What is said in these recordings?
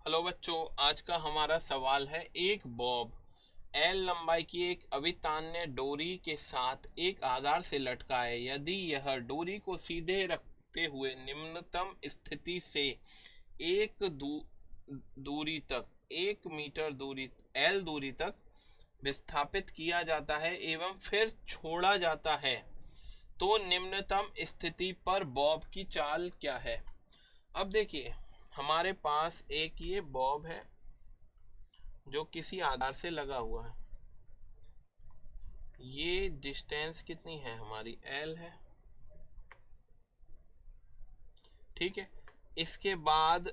Hello बच्चों, आज का हमारा सवाल है। एक बॉब एल लंबाई की एक अभितान्य डोरी के साथ एक आधार से लटका है। यदि यह डोरी को सीधे रखते हुए निम्नतम स्थिति से एक दूरी तक 1 मीटर दूरी एल दूरी तक विस्थापित किया जाता है एवं फिर छोड़ा जाता है, तो निम्नतम स्थिति पर बॉब की चाल क्या है। अब देखिए, हमारे पास एक ये बॉब है जो किसी आधार से लगा हुआ है। ये डिस्टेंस कितनी है हमारी, एल है। ठीक है। इसके बाद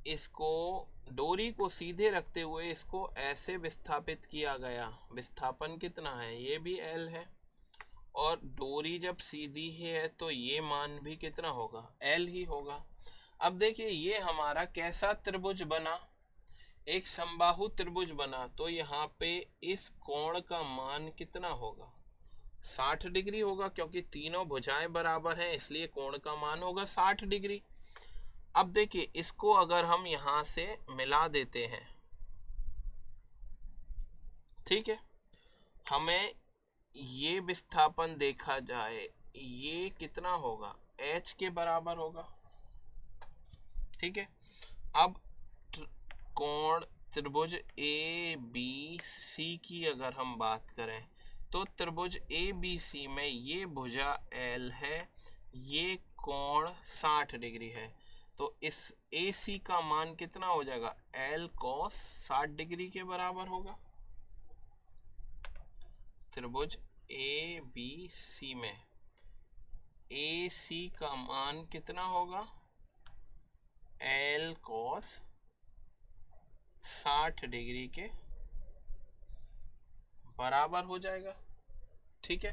इसको डोरी को सीधे रखते हुए इसको ऐसे विस्थापित किया गया। विस्थापन कितना है, ये भी एल है। और डोरी जब सीधी है तो ये मान भी कितना होगा, एल ही होगा। अब देखिए, ये हमारा कैसा त्रिभुज बना, एक समबाहु त्रिभुज बना। तो यहाँ पे इस कोण का मान कितना होगा, 60 डिग्री होगा, क्योंकि तीनों भुजाएं बराबर हैं, इसलिए कोण का मान होगा 60 डिग्री। अब देखिए, इसको अगर हम यहाँ से मिला देते हैं, ठीक है, हमें ये विस्थापन देखा जाए, ये कितना होगा, h के बराबर होगा। ठीक है। अब कोण त्रिभुज ए बी सी की अगर हम बात करें, तो त्रिभुज ए बी सी में ये भुजा एल है, ये कोण 60 डिग्री है। तो इस ए सी का मान कितना हो जाएगा, एल कॉस 60 डिग्री के बराबर होगा। त्रिभुज ए बी सी में ए सी का मान कितना होगा, एल कॉस 60 डिग्री के बराबर हो जाएगा। ठीक है।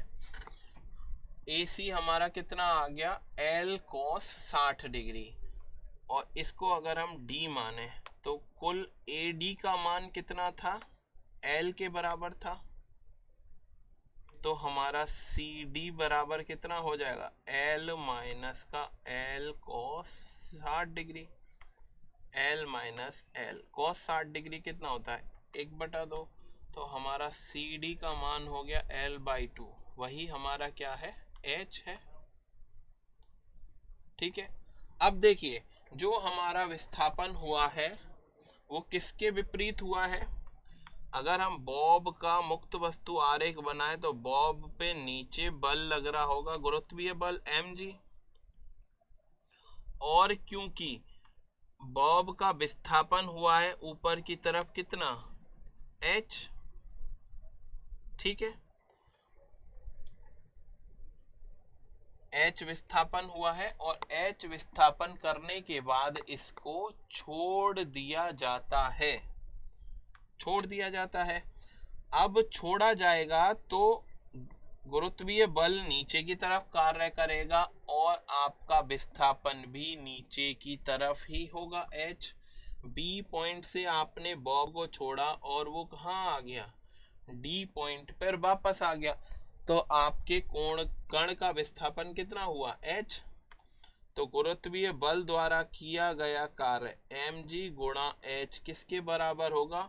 ए सी हमारा कितना आ गया, एल कॉस 60 डिग्री। और इसको अगर हम डी माने तो कुल ए डी का मान कितना था, एल के बराबर था। तो हमारा सी डी बराबर कितना हो जाएगा, एल माइनस का L cos 60 degree. L minus L cos 60 degree कितना होता है, 1/2। तो हमारा सी डी का मान हो गया l/2, वही हमारा क्या है, h है। ठीक है। अब देखिए, जो हमारा विस्थापन हुआ है वो किसके विपरीत हुआ है। अगर हम बॉब का मुक्त वस्तु आरेख बनाए तो बॉब पे नीचे बल लग रहा होगा, गुरुत्वीय बल mg। और क्योंकि बॉब का विस्थापन हुआ है ऊपर की तरफ कितना, h। ठीक है, h विस्थापन हुआ है और h विस्थापन करने के बाद इसको छोड़ दिया जाता है, छोड़ दिया जाता है। अब छोड़ा जाएगा तो गुरुत्वीय बल नीचे की तरफ कार्य करेगा और आपका विस्थापन भी नीचे की तरफ ही होगा, h। बी पॉइंट से आपने बॉब को छोड़ा और वो कहाँ आ गया, डी पॉइंट पर वापस आ गया। तो आपके कोण कण का विस्थापन कितना हुआ, h। तो गुरुत्वीय बल द्वारा किया गया कार्य mg गुणा h किसके बराबर होगा,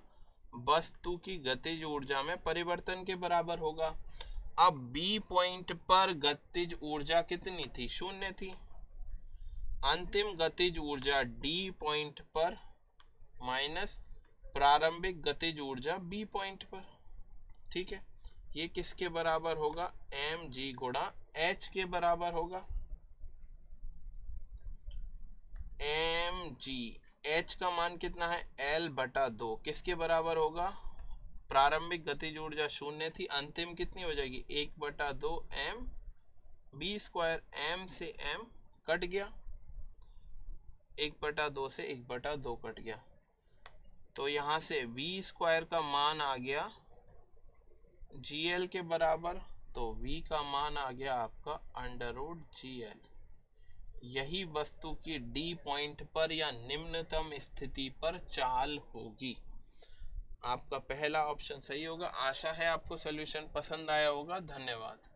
वस्तु की गतिज ऊर्जा में परिवर्तन के बराबर होगा। अब बी पॉइंट पर गतिज ऊर्जा कितनी थी, 0 थी। अंतिम गतिज ऊर्जा डी पॉइंट पर माइनस प्रारंभिक गतिज ऊर्जा बी पॉइंट पर। ठीक है। ये किसके बराबर होगा, mg गुणा h के बराबर होगा। mg, h का मान कितना है, l/2 किसके बराबर होगा, प्रारंभिक गतिज ऊर्जा 0 थी, अंतिम कितनी हो जाएगी, 1/2 m b²। m से m कट गया, 1/2 से 1/2 कट गया। तो यहाँ से v² का मान आ गया gl के बराबर। तो v का मान आ गया आपका √gl। यही वस्तु की डी पॉइंट पर या निम्नतम स्थिति पर चाल होगी। आपका पहला ऑप्शन सही होगा। आशा है आपको सॉल्यूशन पसंद आया होगा। धन्यवाद।